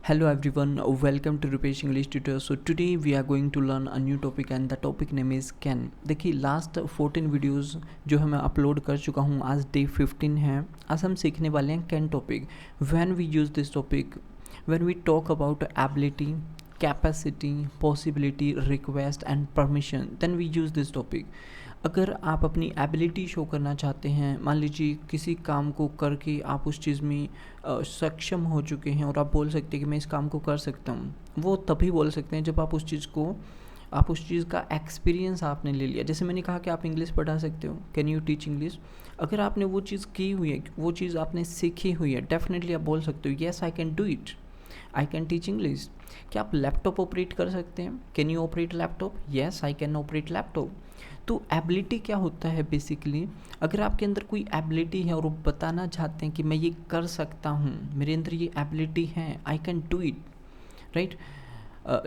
Hello everyone, welcome to Rupesh English Tutor. So today we are going to learn a new topic and the topic name is can. देखिए last 14 videos जो है मैं upload कर चुका हूँ, आज day 15 है। आज हम सीखने वाले हैं can topic. When we use this topic, when we talk about ability, capacity, possibility, request and permission, then we use this topic. अगर आप अपनी एबिलिटी शो करना चाहते हैं, मान लीजिए किसी काम को करके आप उस चीज़ में सक्षम हो चुके हैं और आप बोल सकते हैं कि मैं इस काम को कर सकता हूँ, वो तभी बोल सकते हैं जब आप उस चीज़ का एक्सपीरियंस आपने ले लिया। जैसे मैंने कहा कि आप इंग्लिश पढ़ा सकते हो, कैन यू टीच इंग्लिश। अगर आपने वो चीज़ की हुई है, वो चीज़ आपने सीखी हुई है, डेफिनेटली आप बोल सकते हो yes I can do it, I can teach English. क्या आप लैपटॉप ऑपरेट कर सकते हैं? Can you operate laptop? Yes I can operate laptop. तो एबिलिटी क्या होता है बेसिकली, अगर आपके अंदर कोई एबिलिटी है और वो बताना चाहते हैं कि मैं ये कर सकता हूँ, मेरे अंदर ये एबिलिटी है, I can do it, right.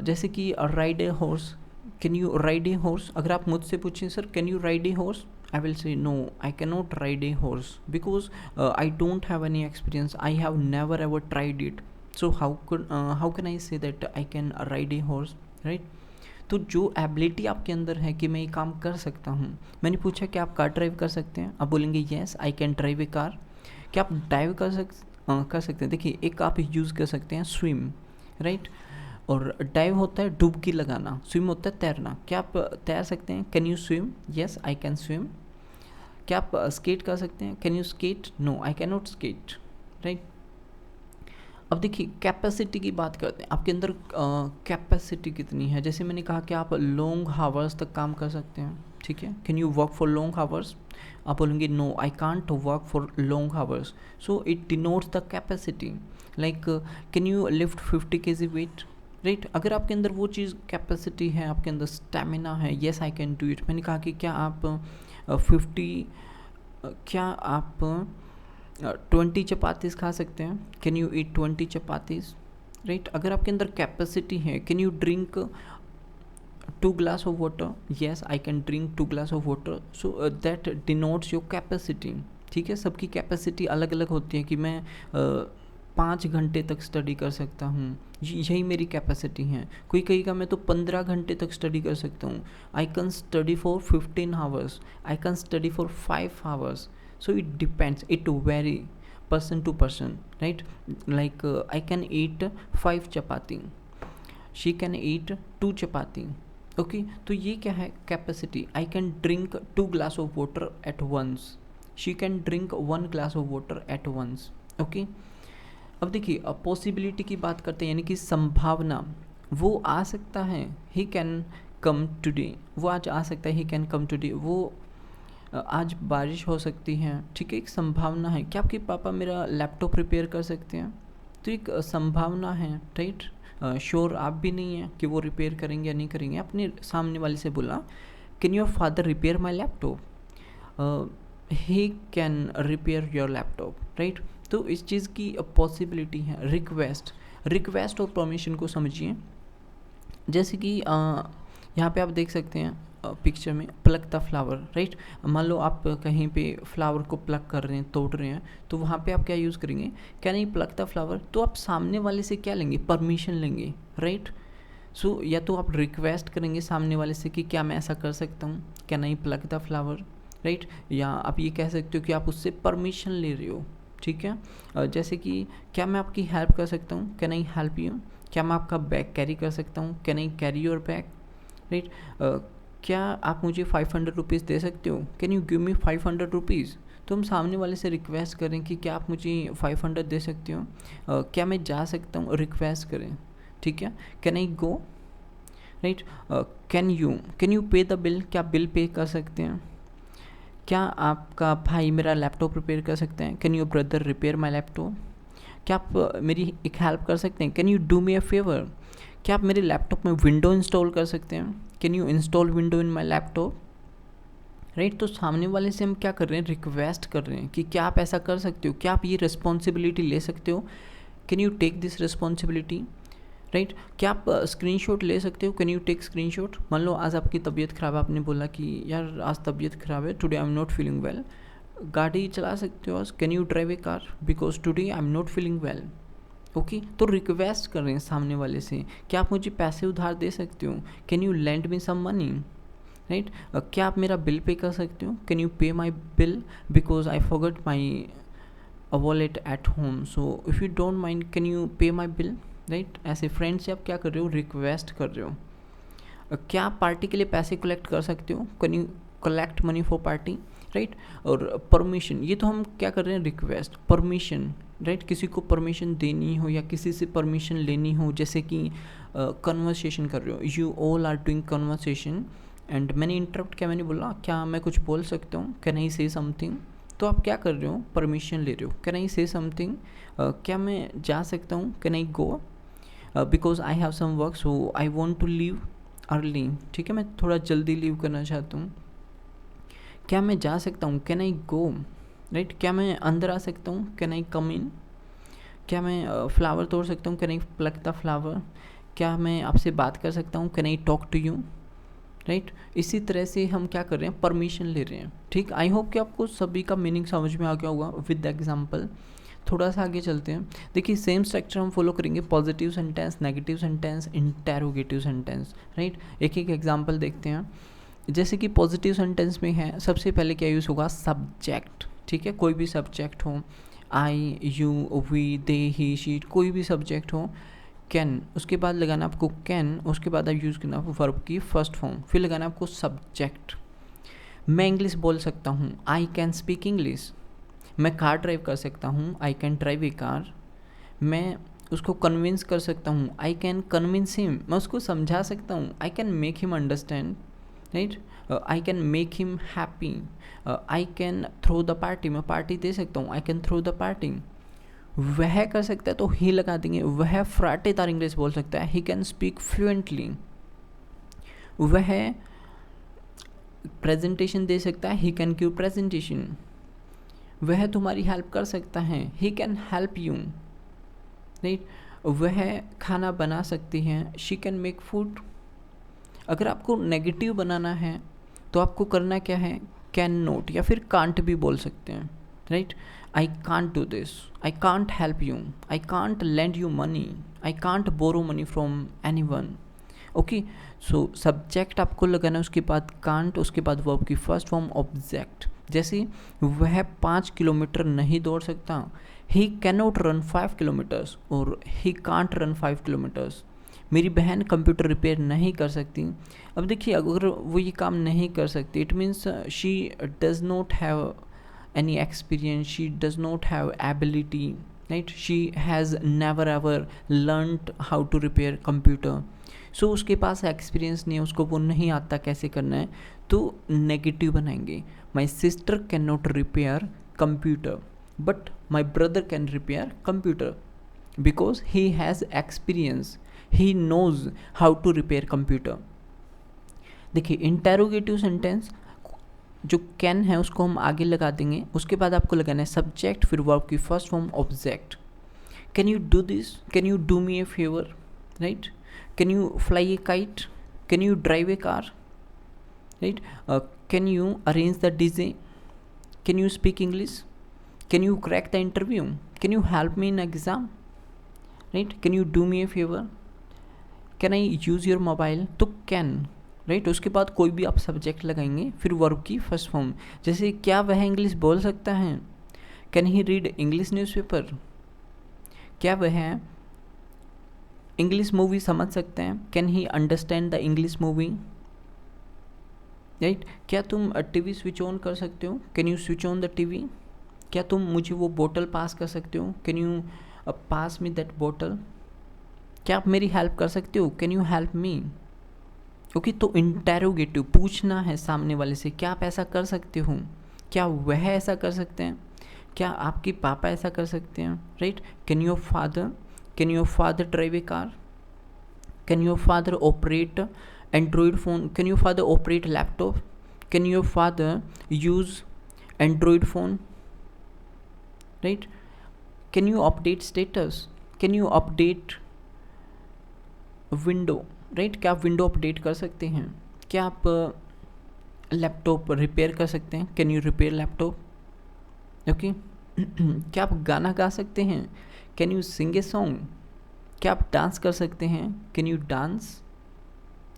जैसे कि ride a horse, can you ride a horse. अगर आप मुझसे पूछें sir can you ride a horse, I will say no, I cannot ride a horse because I don't have any experience. I have never ever tried it. So how can I say that I can ride a horse, right? तो जो ability आपके अंदर है कि मैं ये काम कर सकता हूँ। मैंने पूछा कि आप कार ड्राइव कर सकते हैं, आप बोलेंगे yes I can drive a car. क्या आप ड्राइव कर सकते हैं? देखिए एक आप यूज़ कर सकते हैं स्विम, राइट। और डाइव होता है डुबकी लगाना, स्विम होता है तैरना। क्या आप तैर सकते हैं? Can you swim? Yes I can swim. क्या आप स्केट कर सकते हैं? Can you skate? No I can not skate, right. अब देखिए कैपेसिटी की बात करते हैं, आपके अंदर कैपेसिटी कितनी है। जैसे मैंने कहा कि आप लॉन्ग हावर्स तक काम कर सकते हैं, ठीक है। Can you work for long hours? आप बोलेंगे no I can't work for long hours. So it denotes the capacity. Like can you lift 50 kg weight, right. अगर आपके अंदर वो चीज़ कैपेसिटी है, आपके अंदर स्टेमिना है, yes I can do it. मैंने कहा कि क्या आप 20 चपातीस खा सकते हैं? Can you eat 20 chapatis, right. अगर आपके अंदर कैपेसिटी है, can you drink 2 glass of water? Yes I can drink 2 glass of water. So that denotes your capacity, ठीक है। सबकी कैपेसिटी अलग अलग होती है कि मैं 5 घंटे तक स्टडी कर सकता हूँ, यही मेरी कैपेसिटी है। कोई कहेगा मैं तो 15 घंटे तक स्टडी कर सकता हूँ, I can study for 15 hours, I can study for 5 hours. So it depends, it vary person to person, right? Like I can eat 5 chapati, she can eat 2 chapati, okay? तो ये क्या है capacity. I can drink 2 glass of water at once, she can drink 1 glass of water at once, okay? अब देखिए अब possibility की बात करते हैं, यानी कि संभावना। वो आ सकता है, he can come today, वो आज आ सकता है, he can come today। वो आज बारिश हो सकती है, ठीक है, एक संभावना है। क्या आपके पापा मेरा लैपटॉप रिपेयर कर सकते हैं? तो एक संभावना है, राइट। श्योर आप भी नहीं हैं कि वो रिपेयर करेंगे या नहीं करेंगे। अपने सामने वाले से बोला can your father repair my laptop, he can repair your laptop, right. तो इस चीज़ की पॉसिबिलिटी है। रिक्वेस्ट और परमिशन को समझिए। जैसे कि यहाँ पे आप देख सकते हैं पिक्चर में प्लक द फ्लावर, राइट। मान लो आप कहीं पे फ्लावर को प्लक कर रहे हैं, तोड़ रहे हैं, तो वहाँ पे आप क्या यूज़ करेंगे? क्या नहीं प्लक द फ्लावर। तो आप सामने वाले से क्या लेंगे? परमिशन लेंगे, राइट। सो या तो आप रिक्वेस्ट करेंगे सामने वाले से कि क्या मैं ऐसा कर सकता हूँ, क्या नहीं प्लक द फ्लावर, राइट। या आप ये कह सकते हो कि आप उससे परमिशन ले रहे हो, ठीक है। जैसे कि क्या मैं आपकी हेल्प कर सकता हूँ, कैन आई हेल्प यू। क्या मैं आपका बैग कैरी कर सकता हूँ, can I carry your bag, right. क्या आप मुझे 500 रुपीज़ दे सकते हो, can you give me 500 rupees. तो हम सामने वाले से रिक्वेस्ट करें कि क्या आप मुझे 500 दे सकते हो। क्या मैं जा सकता हूँ, रिक्वेस्ट करें, ठीक है। Can I go, right. Can you पे द बिल, क्या बिल पे कर सकते हैं। क्या आपका भाई मेरा लैपटॉप रिपेयर कर सकते हैं, can your brother repair my laptop. क्या आप मेरी एक हेल्प कर सकते हैं, can you do me a favour. क्या आप मेरे लैपटॉप में विंडो इंस्टॉल कर सकते हैं, can you install window in my laptop, right. तो सामने वाले से हम क्या कर रहे हैं? रिक्वेस्ट कर रहे हैं कि क्या आप ऐसा कर सकते हो, क्या आप ये रिस्पॉन्सिबिलिटी ले सकते हो, can you take this responsibility, right. क्या आप स्क्रीनशॉट ले सकते हो, कैन यू टेक स्क्रीनशॉट। मान लो आज आपकी तबीयत ख़राब है, आपने बोला कि यार आज तबीयत ख़राब है, today I am not feeling well. गाड़ी चला सकते हो आज, can you drive a car because today I am not feeling well, okay तो रिक्वेस्ट कर रहे हैं सामने वाले से, क्या आप मुझे पैसे उधार दे सकते हो, can you lend me some money, right. क्या आप मेरा बिल पे कर सकते हो, कैन यू पे my bill because I forgot my wallet at home, so if you don't mind can you पे माई बिल, राइट। ऐसे फ्रेंड से आप क्या कर रहे हो, रिक्वेस्ट कर रहे हो। क्या आप पार्टी के लिए पैसे कलेक्ट कर सकते हो, can you collect money for party, right. और परमिशन, ये तो हम क्या कर रहे हैं, रिक्वेस्ट, परमिशन, राइट। किसी को परमिशन देनी हो या किसी से परमिशन लेनी हो, जैसे कि कन्वर्सेशन कर रहे हो, you all are doing conversation एंड मैंने इंटरप्ट किया, मैंने बोला क्या मैं कुछ बोल सकता हूँ, कैन आई से समथिंग, तो आप क्या कर रहे हो, परमिशन ले रहे हो, कैन आई से समथिंग, क्या मैं जा सकता हूँ, can I go, because I have some work so I want to leave early, ठीक है, मैं थोड़ा जल्दी लीव करना चाहता हूँ, क्या मैं जा सकता हूँ, कैन आई गो, राइट। क्या मैं अंदर आ सकता हूँ, कैन आई कम इन, क्या मैं फ्लावर तोड़ सकता हूँ, can I pluck the flower, क्या मैं आपसे बात कर सकता हूँ, can I talk to you, right. इसी तरह से हम क्या कर रहे हैं, परमिशन ले रहे हैं, ठीक। आई होप कि आपको सभी का मीनिंग समझ में आ गया होगा विद द एग्जाम्पल। थोड़ा सा आगे चलते हैं, देखिए सेम स्ट्रक्चर हम फॉलो करेंगे, positive sentence, negative sentence, interrogative sentence, right. एक एक एग्जाम्पल देखते हैं। जैसे कि पॉजिटिव सेंटेंस में है, सबसे पहले क्या यूज़ होगा, सब्जेक्ट, ठीक है, कोई भी सब्जेक्ट हो, I, you, we, they, he, she, कोई भी सब्जेक्ट हो, कैन, उसके बाद लगाना आपको कैन, उसके बाद आप यूज़ करना वर्ब की फर्स्ट फॉर्म, फिर लगाना आपको सब्जेक्ट। मैं इंग्लिश बोल सकता हूँ, आई कैन स्पीक इंग्लिश। मैं कार ड्राइव कर सकता हूँ, I can drive a car. मैं उसको कन्विंस कर सकता हूँ, आई कैन कन्विंस हिम। मैं उसको समझा सकता हूँ, I can make him understand, right. I can make him happy. I can throw the party, मैं पार्टी दे सकता हूँ, I can throw the party. वह कर सकता है तो ही लगा देंगे, वह फराटेदार इंग्लिश बोल सकता है, ही कैन स्पीक फ्लुएंटली। वह प्रेजेंटेशन दे सकता है, ही कैन गिव प्रेजेंटेशन। वह तुम्हारी हेल्प कर सकता है, he can help you, right. वह खाना बना सकती हैं, शी कैन मेक फूड। अगर आपको नेगेटिव बनाना है तो आपको करना क्या है, कैन नॉट या फिर कांट भी बोल सकते हैं, right. I can't do this, I can't help you, I can't lend you money, I can't borrow money from any one. Okay, so subject आपको लगाना है, उसके बाद कांट, उसके बाद वर्ब की फर्स्ट फॉर्म ऑब्जेक्ट। जैसे वह 5 किलोमीटर नहीं दौड़ सकता, ही कैनॉट रन 5 किलोमीटर्स और ही कांट रन 5 किलोमीटर्स। मेरी बहन कंप्यूटर रिपेयर नहीं कर सकती। अब देखिए, अगर वो ये काम नहीं कर सकती, it means she does not have any experience, she does not have ability, right, she has never ever learned how to repair computer, so उसके पास एक्सपीरियंस नहीं है, उसको वो नहीं आता कैसे करना है, तो नेगेटिव बनाएंगे। my sister cannot repair computer but my brother can repair computer because he has experience, he knows how to repair computer। देखिए इंटेरोगेटिव सेंटेंस जो कैन है उसको हम आगे लगा देंगे, उसके बाद आपको लगाना है सब्जेक्ट, फिर वर्ब की first form object. Can you do this, can you do me A favour, right. Can you fly A kite, can you drive a car, right. Can you arrange the DJ, can you speak English, can you crack the interview, can you help me in exam, right. Can you do me A favour, can I use your mobile, तो can, right. उसके बाद कोई भी आप subject लगाएंगे, फिर verb की first form. जैसे क्या वह इंग्लिश बोल सकता है, can he read English newspaper, क्या वह इंग्लिश मूवी समझ सकते हैं, can he understand the English movie, right. क्या तुम टीवी स्विच ऑन कर सकते हो, can you switch on the TV. क्या तुम मुझे वो बोतल पास कर सकते हो, can you pass me that बोतल। क्या आप मेरी हेल्प कर सकते हो, can you help me. Okay, तो इंटेरोगेटिव, पूछना है सामने वाले से, क्या आप ऐसा कर सकते हो, क्या वह ऐसा कर सकते हैं, क्या आपके पापा ऐसा कर सकते हैं, right. Can your father drive a car, can your father operate Android phone, can your father operate laptop, can your father use Android phone, right. Can you update status, can you update window, right. क्या आप window update कर सकते हैं, क्या आप laptop repair कर सकते हैं, can you repair laptop, okay. क्या आप गाना गा सकते हैं, can you sing a song, क्या आप डांस कर सकते हैं, कैन यू डांस,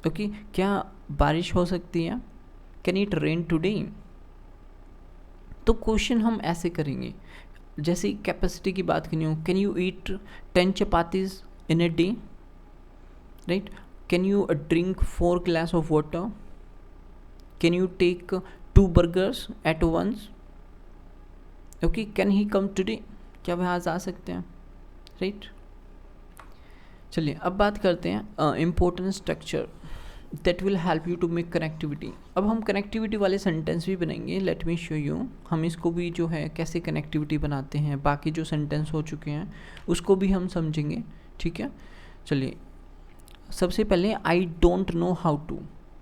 ओके, क्या बारिश हो सकती है, कैन इट रेन टुडे। तो क्वेश्चन हम ऐसे करेंगे, जैसे कैपेसिटी की बात करनी हो, can you eat 10 chapatis in a day, right, can you drink 4 glass of water, can you take 2 burgers at once, okay, can he come today, क्या वह आज आ सकते हैं, राइट। चलिए अब बात करते हैं important structure that will help you to make connectivity. अब हम कनेक्टिविटी वाले सेंटेंस भी बनाएंगे, लेट मी शो यू। हम इसको भी जो है कैसे कनेक्टिविटी बनाते हैं, बाकी जो सेंटेंस हो चुके हैं उसको भी हम समझेंगे, ठीक है। चलिए सबसे पहले I don't know how to,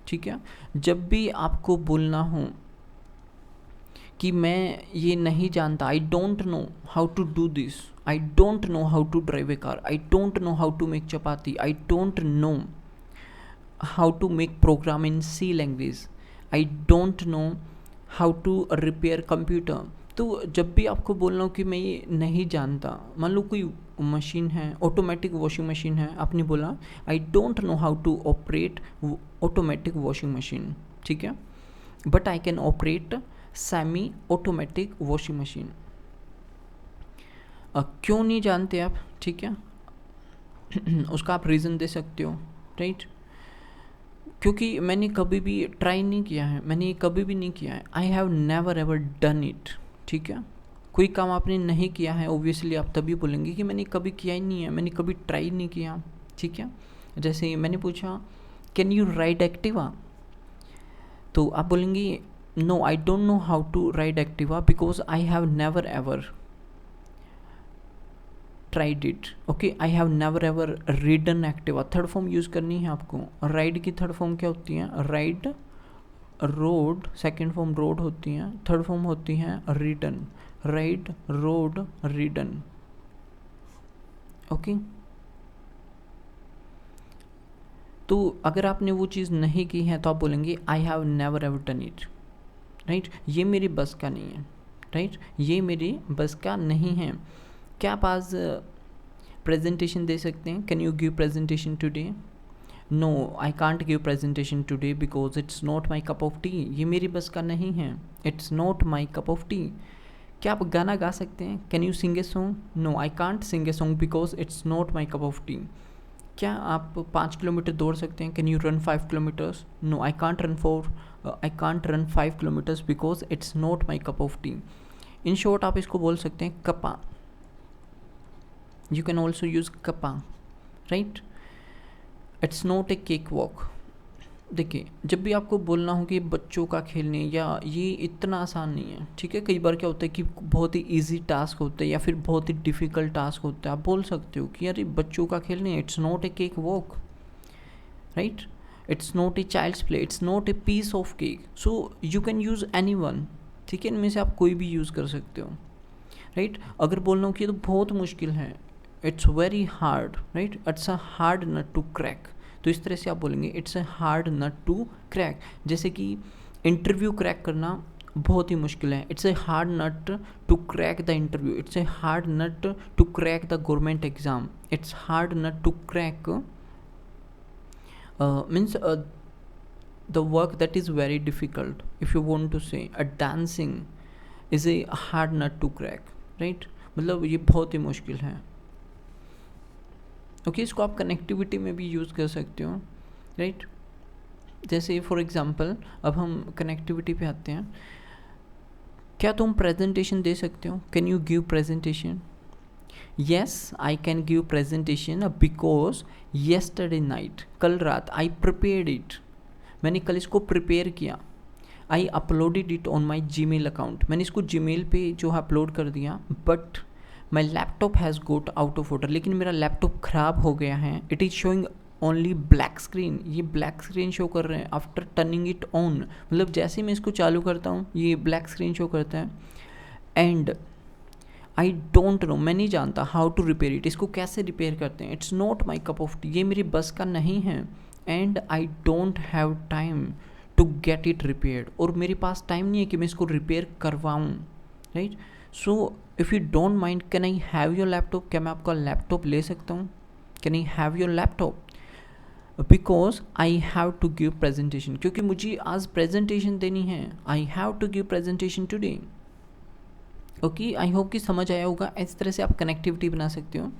ठीक है। जब भी आपको बोलना हो कि मैं ये नहीं जानता, I don't know how to do this, I don't know how to drive a car, I don't know how to make chapati, I don't know how to make program in C language, I don't know how to repair computer. तो जब भी आपको बोलना हो कि मैं ये नहीं जानता, मान लो कोई मशीन है, ऑटोमेटिक वॉशिंग मशीन है, आपने बोला I don't know how to operate automatic washing machine, ठीक है, but I can operate semi automatic washing machine. क्यों नहीं जानते आप, ठीक है, उसका आप रीज़न दे सकते हो, राइट, क्योंकि मैंने कभी भी ट्राई नहीं किया है, मैंने कभी भी नहीं किया है, I have never ever done it, ठीक है। कोई काम आपने नहीं किया है, ओब्वियसली आप तभी बोलेंगे कि मैंने कभी किया ही नहीं है, मैंने कभी ट्राई नहीं किया, ठीक है। जैसे मैंने पूछा कैन यू राइड एक्टिवा, तो आप बोलेंगे no I don't know how to ride Activa because I have never ever tried it, okay, I have never ever ridden Activa. Third form use करनी है आपको। राइड की थर्ड फॉर्म क्या होती है, ride, road, second form road होती हैं, third form होती हैं रीडन, राइड, रोड, रीडन, ओके। तो अगर आपने वो चीज़ नहीं की है तो आप बोलेंगे आई have never ever done it, right, ये मेरी बस का नहीं है, राइट, ये मेरी बस का नहीं है। क्या आप आज प्रेजेंटेशन दे सकते हैं, can you give presentation today, no I can't give presentation today because it's not my cup of tea, ये मेरी बस का नहीं है, it's not my cup of tea. क्या आप गाना गा सकते हैं, can you sing a song, no I can't sing a song because it's not my cup of tea. क्या आप 5 किलोमीटर दौड़ सकते हैं, can you run 5 kilometres, no I can't run 5 kilometres because it's not my cup of tea. In short आप इसको बोल सकते हैं कपा, you can also use kappa, right, it's not a cake walk। देखिए जब भी आपको बोलना हो कि बच्चों का खेलने या ये इतना आसान नहीं है, ठीक है, कई बार क्या होता है कि बहुत ही इजी टास्क होता है या फिर बहुत ही डिफ़िकल्ट टास्क होता है, आप बोल सकते हो कि यार बच्चों का खेलने, it's not a cake walk, right, it's not a child's play, it's not a piece of cake, so you can use any one, ठीक है, इनमें से आप कोई भी यूज़ कर सकते हो, राइट। अगर बोलना हो कि ये तो बहुत मुश्किल है, it's very hard, right, it's a hard nut to crack, तो इस तरह से आप बोलेंगे it's a hard nut to crack. जैसे कि इंटरव्यू क्रैक करना बहुत ही मुश्किल है, it's a hard nut to crack the interview, it's a hard nut to crack the government exam, it's hard nut to crack means the work that is very difficult, if you want to say a dancing is a hard nut to crack, right, मतलब ये बहुत ही मुश्किल है, okay. इसको आप connectivity में भी यूज़ कर सकते हो, राइट। जैसे फॉर एग्जांपल अब हम कनेक्टिविटी पे आते हैं, क्या तुम प्रेजेंटेशन दे सकते हो, can you give presentation, yes I can give presentation because yesterday night, कल रात, आई प्रिपेयर्ड इट, मैंने कल इसको प्रिपेयर किया, I uploaded it on my Gmail account, मैंने इसको जीमेल पे जो है अपलोड कर दिया, but my laptop has got out of order, लेकिन मेरा लैपटॉप ख़राब हो गया है, it is showing only black screen, ये ब्लैक स्क्रीन शो कर रहे हैं आफ्टर टर्निंग इट ऑन, मतलब जैसे मैं इसको चालू करता हूँ ये ब्लैक स्क्रीन शो करता है, एंड आई डोंट नो, मैं नहीं जानता हाउ टू रिपेयर इट, इसको कैसे रिपेयर करते हैं, it's not my cup of tea, ये मेरी बस का नहीं है, and I don't have time to get it repaired, और मेरे पास टाइम नहीं है कि मैं इसको रिपेयर करवाऊँ, right. So if you don't mind, can I have your laptop, क्या मैं आपका लैपटॉप ले सकता हूँ? Can I have your laptop? Because I have to give presentation, क्योंकि मुझे आज प्रेजेंटेशन देनी है, I have to give presentation today. Okay, I hope कि समझ आया होगा। इस तरह से आप कनेक्टिविटी बना सकते हो।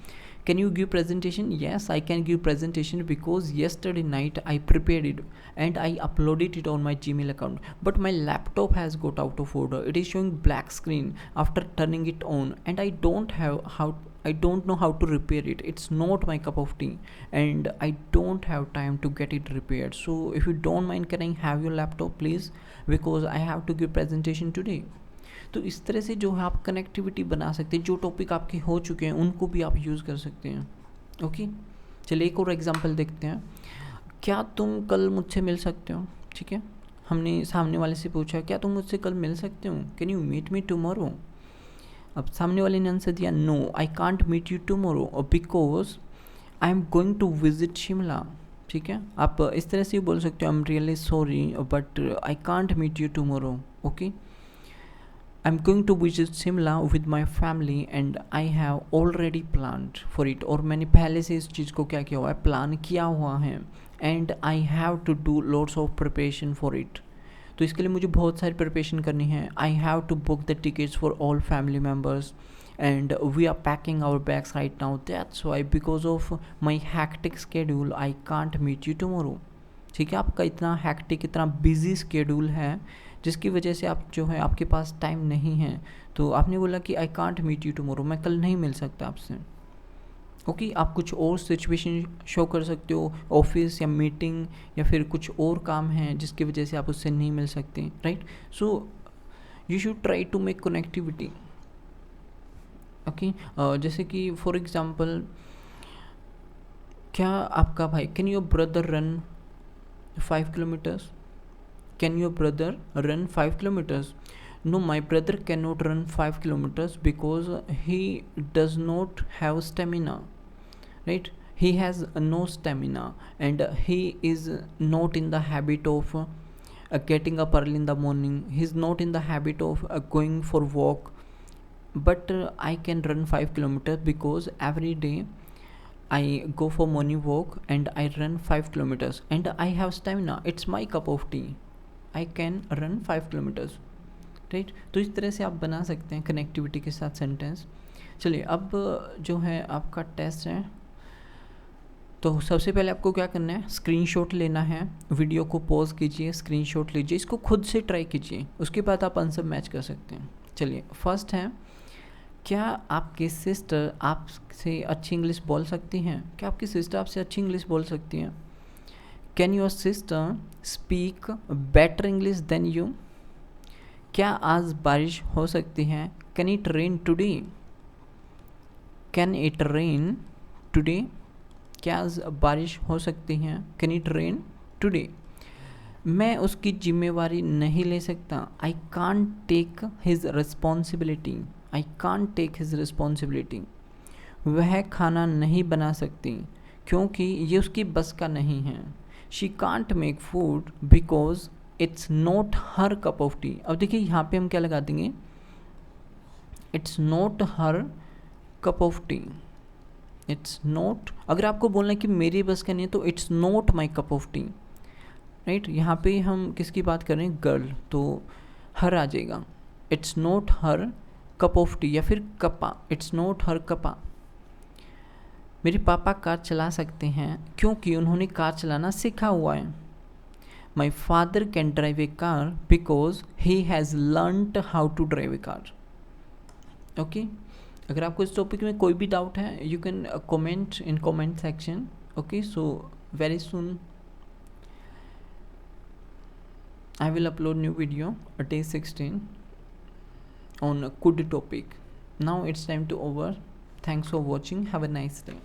Can you give presentation? Yes, I can give presentation because yesterday night I prepared it and I uploaded it on my Gmail account, but my laptop has got out of order. It is showing black screen after turning it on and I don't know how to repair it. It's not my cup of tea and I don't have time to get it repaired. So if you don't mind, can I have your laptop please, because I have to give presentation today. तो इस तरह से जो है आप connectivity बना सकते हैं। जो टॉपिक आपके हो चुके हैं उनको भी आप यूज़ कर सकते हैं। ओके, चलिए एक और एग्जांपल देखते हैं। क्या तुम कल मुझसे मिल सकते हो? ठीक है, हमने सामने वाले से पूछा क्या तुम मुझसे कल मिल सकते हो, can you meet me tomorrow? अब सामने वाले ने आंसर दिया no, I can't meet you tomorrow because I am going to visit Shimla. ठीक है, आप इस तरह से बोल सकते हो, I am really sorry but I can't meet you tomorrow. Okay, I'm going to visit Shimla with my family and I have already planned for it. और मैंने पहले से इस चीज़ को क्या किया हुआ है, प्लान किया हुआ है। And I have to do lots of preparation for it. तो इसके लिए मुझे बहुत सारी प्रिपरेशन करनी है। I have to book the tickets for all family members and we are packing our bags right now. That's why because of my hectic schedule I can't meet you tomorrow. ठीक है, आपका इतना hectic, इतना busy schedule है जिसकी वजह से आप जो है आपके पास टाइम नहीं है। तो आपने बोला कि I can't meet you tomorrow, मैं कल नहीं मिल सकता आपसे। ओके, आप कुछ और सिचुएशन शो कर सकते हो, ऑफिस या मीटिंग या फिर कुछ और काम है जिसकी वजह से आप उससे नहीं मिल सकते, right? So you should try to make connectivity. Okay, जैसे कि फॉर एग्जांपल, क्या आपका भाई, can your brother run 5 kilometers? Can your brother run 5 kilometers? No, my brother cannot run 5 kilometers because he does not have stamina, right? He has no stamina and he is not in the habit of getting up early in the morning. He's not in the habit of going for walk, but I can run 5 kilometers because every day I go for morning walk and I run 5 kilometers and I have stamina. It's my cup of tea. I can run 5 kilometers. Right? तो इस तरह से आप बना सकते हैं connectivity के साथ सेंटेंस। चलिए अब जो है आपका टेस्ट है, तो सबसे पहले आपको क्या करना है, स्क्रीनशॉट लेना है, वीडियो को पॉज कीजिए, स्क्रीनशॉट लीजिए, इसको खुद से ट्राई कीजिए, उसके बाद आप आंसर मैच कर सकते हैं। चलिए फर्स्ट है, क्या आपकी सिस्टर आपसे अच्छी इंग्लिश बोल सकती हैं? क्या आपकी सिस्टर आपसे अच्छी इंग्लिश बोल सकती हैं? Can your sister speak better English than you? क्या आज बारिश हो सकती है? Can it rain today? Can it rain today? क्या आज बारिश हो सकती है? Can it rain today? मैं उसकी जिम्मेवारी नहीं ले सकता। I can't take his responsibility. I can't take his responsibility. वह खाना नहीं बना सकती क्योंकि ये उसकी बस का नहीं है। She can't make food because it's not her cup of T. अब देखिए यहाँ पे हम क्या लगा देंगे, it's not her cup of T. It's not, अगर आपको बोलना है कि मेरी बस का नहीं है तो it's not my cup of T, right? यहाँ पे हम किसकी बात कर रहे हैं, गर्ल, तो हर आ जाएगा। It's not her cup of T या फिर कपा, इट्स नॉट हर कपा। मेरे पापा कार चला सकते हैं क्योंकि उन्होंने कार चलाना सीखा हुआ है। My father can drive a car because he has learned how to drive a car. Okay, अगर आपको इस टॉपिक में कोई भी डाउट है you can comment in comment section. Okay, so very soon I will upload new video day 16 on a good topic. Now it's time to over. Thanks for watching. Have a nice day.